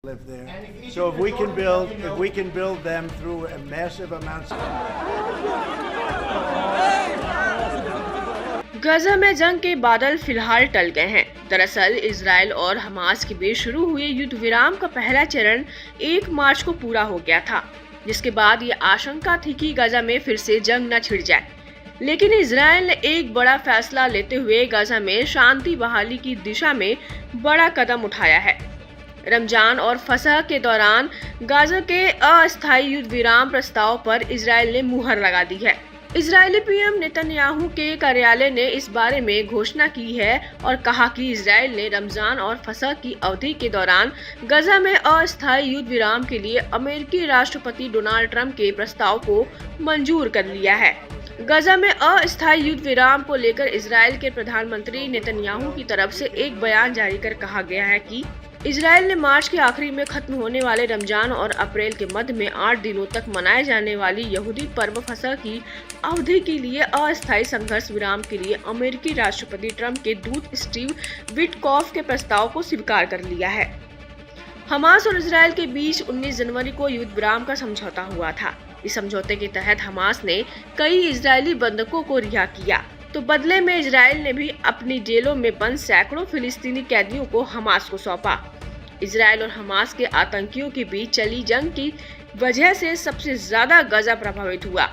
live there. So if we can build them through a massive amounts. गजा में जंग के बादल फिलहाल टल गए हैं। दरअसल इजराइल और हमास के बीच शुरू हुए युद्ध विराम का पहला चरण 1 मार्च को पूरा हो गया था, जिसके बाद ये आशंका थी कि गजा में फिर से जंग न छिड़ जाए। लेकिन इजराइल ने एक बड़ा फैसला लेते हुए गजा में शांति बहाली की दिशा में बड़ा कदम उठाया है। रमजान और फसह के दौरान गाजा के अस्थायी युद्ध विराम प्रस्ताव पर इजराइल ने मुहर लगा दी है। इजरायली पीएम नेतन्याहू के कार्यालय ने इस बारे में घोषणा की है और कहा कि इजराइल ने रमजान और फसह की अवधि के दौरान गजा में अस्थायी युद्ध विराम के लिए अमेरिकी राष्ट्रपति डोनाल्ड ट्रंप के प्रस्ताव को मंजूर कर लिया है। गजा में अस्थायी युद्ध विराम को लेकर इजराइल के प्रधानमंत्री नेतन्याहू की तरफ से एक बयान जारी कर कहा गया है कि इजराइल ने मार्च के आखिरी में खत्म होने वाले रमजान और अप्रैल के मध्य में 8 दिनों तक मनाए जाने वाली यहूदी पर्व फसह की अवधि के लिए अस्थायी संघर्ष विराम के लिए अमेरिकी राष्ट्रपति ट्रंप के दूत स्टीव विटकॉफ के प्रस्ताव को स्वीकार कर लिया है। हमास और इजराइल के बीच 19 जनवरी को युद्ध विराम का समझौता हुआ था। इस समझौते के तहत हमास ने कई इजरायली बंधकों को रिहा किया, तो बदले में इजराइल ने भी अपनी जेलों में बंद सैकड़ों फिलिस्तीनी कैदियों को हमास को सौंपा। इजराइल और हमास के आतंकियों के बीच चली जंग की वजह से सबसे ज्यादा गजा प्रभावित हुआ।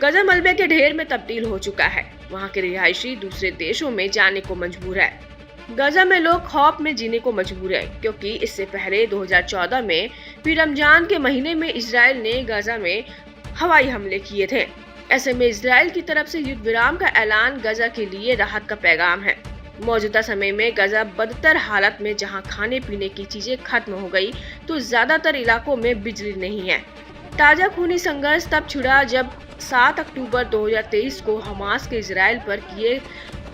गजा मलबे के ढेर में तब्दील हो चुका है। वहां के रिहायशी दूसरे देशों में जाने को मजबूर है। गजा में लोग खौफ में जीने को मजबूर है, क्योंकि इससे पहले 2014 में भी रमजान के महीने में इजराइल ने गजा में हवाई हमले किए थे। ऐसे में इजराइल की तरफ से युद्ध विराम का ऐलान गजा के लिए राहत का पैगाम है। मौजूदा समय में गजा बदतर हालत में, जहां खाने पीने की चीजें खत्म हो गई तो ज्यादातर इलाकों में बिजली नहीं है। ताजा खूनी संघर्ष तब छिड़ा जब 7 अक्टूबर 2023 को हमास के इजराइल पर किए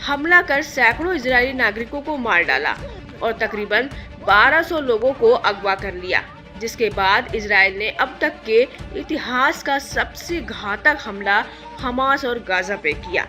हमला कर सैकड़ों इजरायली नागरिकों को मार डाला और तकरीबन 1200 लोगों को अगवा कर लिया, जिसके बाद इजराइल ने अब तक के इतिहास का सबसे घातक हमला हमास और गाजा पे किया।